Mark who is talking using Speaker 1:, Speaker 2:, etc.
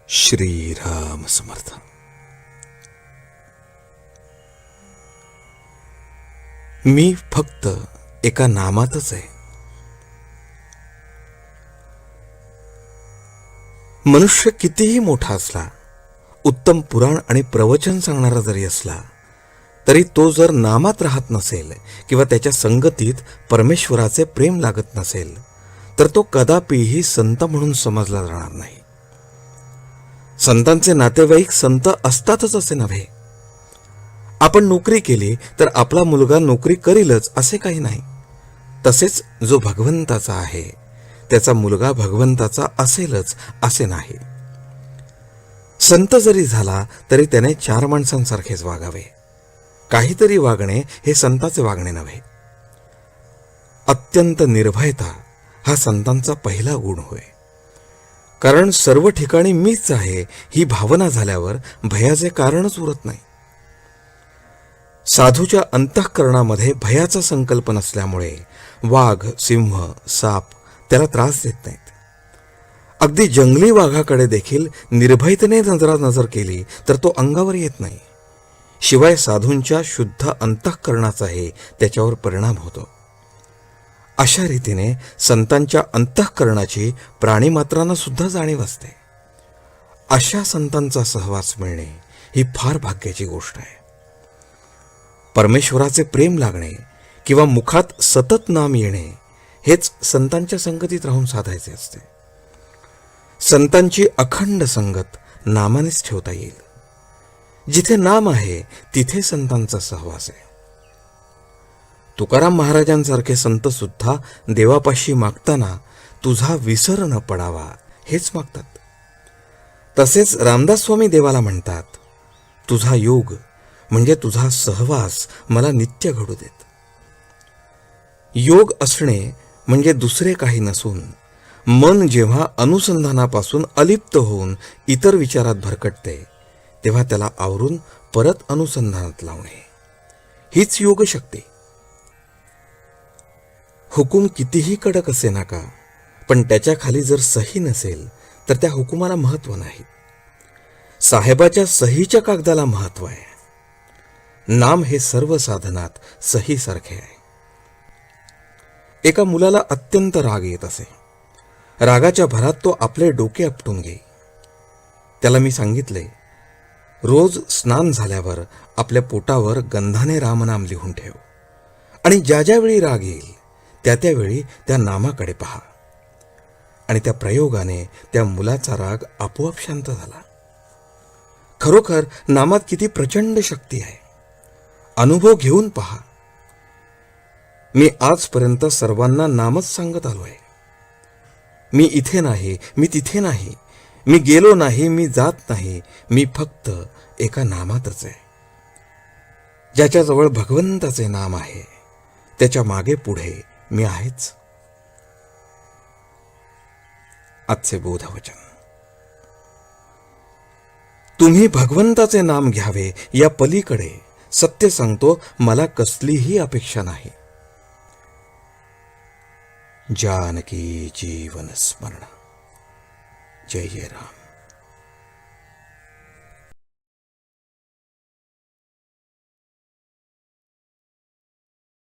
Speaker 1: श्रीराम समर्थ. मी फक्त एका नामातच आहे. मनुष्य कितीही मोठा असला, उत्तम पुराण आणि प्रवचन सांगणारा जरी असला, तरी तो जर नामात राहत नसेल किंवा त्याच्या संगतीत परमेश्वराचे प्रेम लागत नसेल, तर तो कदापिही संत म्हणून समजला जाणार नाही. संतांचे नातेवाईक संत असतातच असे नव्हे. आपण नोकरी केली तर आपला मुलगा नोकरी करीलच असे काही नाही. तसेच जो भगवंताचा आहे त्याचा मुलगा भगवंताचा असेलच असे नाही. संत जरी झाला तरी त्याने चार माणसांसारखेच वागावे. काहीतरी वागणे हे संताचे वागणे नव्हे. अत्यंत निर्भयता हा संतांचा पहिला गुण होय. कारण सर्व ठिकाणी मीच आहे ही भावना झाल्यावर भयाचे कारणच उरत नाही. साधूच्या अंतःकरणामध्ये भयाचा संकल्प नसल्यामुळे वाघ, सिंह, साप त्याला त्रास देत नाहीत. अगदी जंगली वाघाकडे देखील निर्भयतेने नजर केली तर तो अंगावर येत नाही. शिवाय साधूंच्या शुद्ध अंतःकरणाचाही त्याच्यावर परिणाम होतो. अशा रीतीने संतांच्या अंतःकरणाची प्राणीमात्रांना सुद्धा जाणीव असते. अशा संतांचा सहवास मिळणे ही फार भाग्याची गोष्ट आहे. परमेश्वराचे प्रेम लागणे किंवा मुखात सतत नाम येणे हेच संतांच्या संगतीत राहून साधायचे असते. संतांची अखंड संगत नामानेच ठेवता येईल. जिथे नाम आहे तिथे संतांचा सहवास आहे. तुकाराम महाराजांसारखे संत सुद्धा देवापाशी मागताना तुझा विसर न पडावा हेच मागतात. तसेच रामदास स्वामी देवाला म्हणतात, तुझा योग म्हणजे तुझा सहवास मला नित्य घडू देत. योग असणे म्हणजे दुसरे काही नसून मन जेव्हा अनुसंधानापासून अलिप्त होऊन इतर विचारात भरकटते तेव्हा त्याला आवरून परत अनुसंधानात लावणे हीच योग शक्ती. हुकूम कितीही कडक असे नका, पण त्याच्या खाली जर सही नसेल तर त्या हुकुमाला महत्व नाही. साहेबाच्या सहीच्या कागदाला महत्व आहे. नाम हे सर्व साधनात सही सारखे आहे. एका मुलाला अत्यंत राग येत असे. रागाच्या भरात तो आपले डोके आपटून घेई. त्याला मी सांगितले, रोज स्नान झाल्यावर आपल्या पोटावर गंधाने रामनाम लिहून ठेव आणि ज्या ज्यावेळी राग येईल त्यावेळी त्या नामाकडे पहा. आणि त्या प्रयोगाने त्या मुलाचा राग आपोआप शांत झाला. खरोखर नामात किती प्रचंड शक्ती आहे. अनुभव घेऊन पहा. मी आजपर्यंत सर्वांना नामच सांगत आलोय. मी इथे नाही, मी तिथे नाही, मी गेलो नाही, मी जात नाही, मी फक्त एका नामातच आहे. ज्याच्याजवळ भगवंताचे नाम आहे त्याच्या मागे पुढे मी आहेच. आजचे बोधवचन. तुम्ही भगवंताचे नाम घ्यावे या पलीकडे सत्य सांगतो मला कसलीही अपेक्षा नाही. जानकी जीवन स्मरण. जय जय राम.